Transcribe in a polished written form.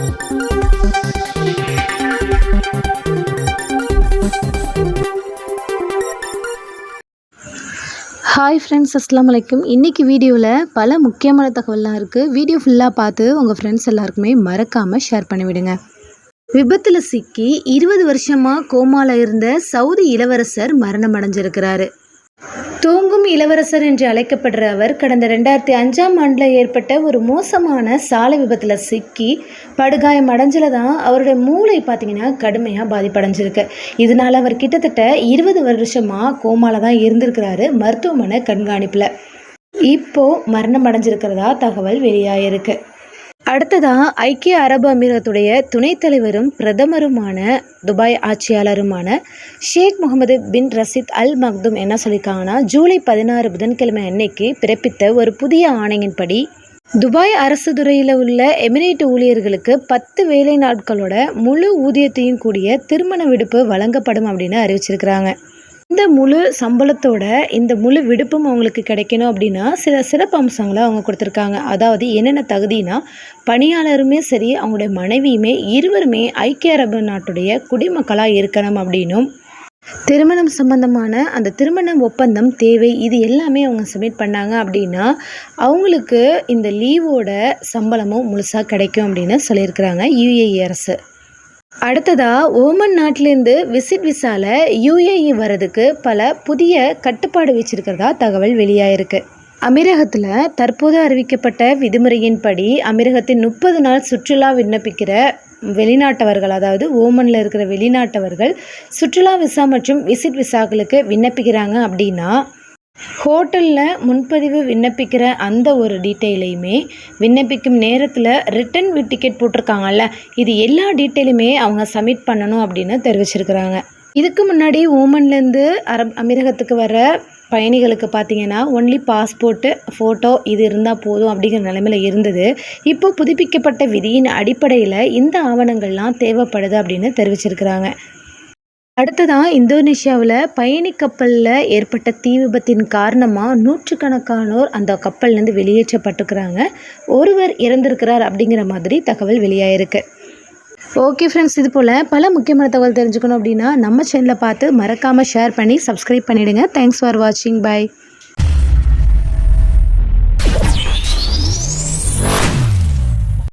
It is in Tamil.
ஹாய் ஃப்ரெண்ட்ஸ், அஸ்ஸலாமு அலைக்கும். இன்றைக்கி வீடியோவில் பல முக்கியமான தகவல்லாம் இருக்குது. வீடியோ ஃபுல்லாக பார்த்து உங்கள் ஃப்ரெண்ட்ஸ் எல்லாருக்குமே மறக்காமல் ஷேர் பண்ணிவிடுங்க. விபத்தில் சிக்கி 20 வருஷமாக கோமாவில் இருந்த சவுதி இளவரசர் மரணம் அடைஞ்சிருக்கிறாரு. தூங்கும் இளவரசர் என்று அழைக்கப்படுற அவர் கடந்த 2005ஆம் ஆண்டில் ஏற்பட்ட ஒரு மோசமான சாலை விபத்தில் சிக்கி படுகாயம் அடைஞ்சல தான் அவருடைய மூளை பார்த்திங்கன்னா கடுமையாக பாதிப்படைஞ்சிருக்கு. இதனால் அவர் கிட்டத்தட்ட 20 வருஷமாக கோமாவில் தான் இருந்திருக்கிறாரு, மருத்துவமனை கண்காணிப்பில். இப்போது மரணம் அடைஞ்சிருக்கிறதா தகவல் வெளியாகிருக்கு. அடுத்ததாக ஐக்கிய அரபு அமீரகத்துடைய துணைத் தலைவரும் பிரதமருமான துபாய் ஆட்சியாளருமான ஷேக் முகமது பின் ரஷீத் அல் மக்தும் என்ன சொல்லியிருக்காங்கன்னா, ஜூலை 16 புதன்கிழமை அன்னைக்கு பிறப்பித்த ஒரு புதிய ஆணையின்படி துபாய் அரசு துறையில் உள்ள எமிரேட் ஊழியர்களுக்கு 10 வேலை நாட்களோட முழு ஊதியத்தையும் கூடிய திருமண விடுப்பு வழங்கப்படும் அப்படின்னு அறிவிச்சிருக்கிறாங்க. இந்த முழு சம்பளத்தோட இந்த முழு விடுப்பும் அவங்களுக்கு கிடைக்கணும் அப்படின்னா சில சிறப்பு அம்சங்களை அவங்க கொடுத்துருக்காங்க. அதாவது என்னென்ன தகுதினா, பணியாளருமே சரி அவங்களுடைய மனைவியுமே இருவருமே ஐக்கிய அரபு நாட்டுடைய குடிமக்களாக இருக்கணும் அப்படின்னும், திருமணம் சம்பந்தமான அந்த திருமண ஒப்பந்தம் தேவை, இது எல்லாமே அவங்க சப்மிட் பண்ணாங்க அப்படின்னா அவங்களுக்கு இந்த லீவோட சம்பளமும் முழுசாக கிடைக்கும் அப்படின்னு சொல்லியிருக்கிறாங்க UAE அரசு. அடுத்ததாக ஓமன் நாட்டிலேருந்து விசிட் விசாவில் UAE வர்றதுக்கு பல புதிய கட்டுப்பாடு வச்சிருக்கிறதா தகவல் வெளியாயிருக்கு. அமீரகத்தில் தற்போது அறிவிக்கப்பட்ட விதிமுறையின்படி அமீரகத்தின் 30 நாள் சுற்றுலா விண்ணப்பிக்கிற வெளிநாட்டவர்கள், அதாவது ஓமனில் இருக்கிற வெளிநாட்டவர்கள் சுற்றுலா விசா மற்றும் விசிட் விசாக்களுக்கு விண்ணப்பிக்கிறாங்க அப்படின்னா ஹோட்டலில் முன்பதிவு விண்ணப்பிக்கிற அந்த ஒரு டீட்டெயிலையுமே விண்ணப்பிக்கும் நேரத்தில் ரிட்டன் டிக்கெட் போட்டிருக்காங்கல்ல, இது எல்லா டீட்டெயிலுமே அவங்க சப்மிட் பண்ணணும் அப்படின்னு தெரிவிச்சிருக்கிறாங்க. இதுக்கு முன்னாடி ஓமன்லேருந்து அமீரகத்துக்கு வர பயணிகளுக்கு பார்த்திங்கன்னா ஒன்லி பாஸ்போர்ட்டு, ஃபோட்டோ இது இருந்தால் போதும் அப்படிங்கிற நிலைமையில் இருந்தது. இப்போ புதுப்பிக்கப்பட்ட விதியின் அடிப்படையில் இந்த ஆவணங்கள்லாம் தேவைப்படுது அப்படின்னு தெரிவிச்சிருக்கிறாங்க. அடுத்ததாக இந்தோனேஷியாவில் பயணி கப்பலில் ஏற்பட்ட தீ விபத்தின் காரணமாக நூற்றுக்கணக்கானோர் அந்த கப்பல்லேருந்து வெளியேற்றப்பட்டுக்கிறாங்க. ஒருவர் இறந்திருக்கிறார் அப்படிங்கிற மாதிரி தகவல் வெளியாயிருக்கு. ஓகே ஃப்ரெண்ட்ஸ், இது போல் பல முக்கியமான தகவல் தெரிஞ்சுக்கணும் அப்படின்னா நம்ம சேனலை பார்த்து மறக்காமல் ஷேர் பண்ணி சப்ஸ்கிரைப் பண்ணிவிடுங்க. தேங்க்ஸ் ஃபார் வாட்சிங். பை.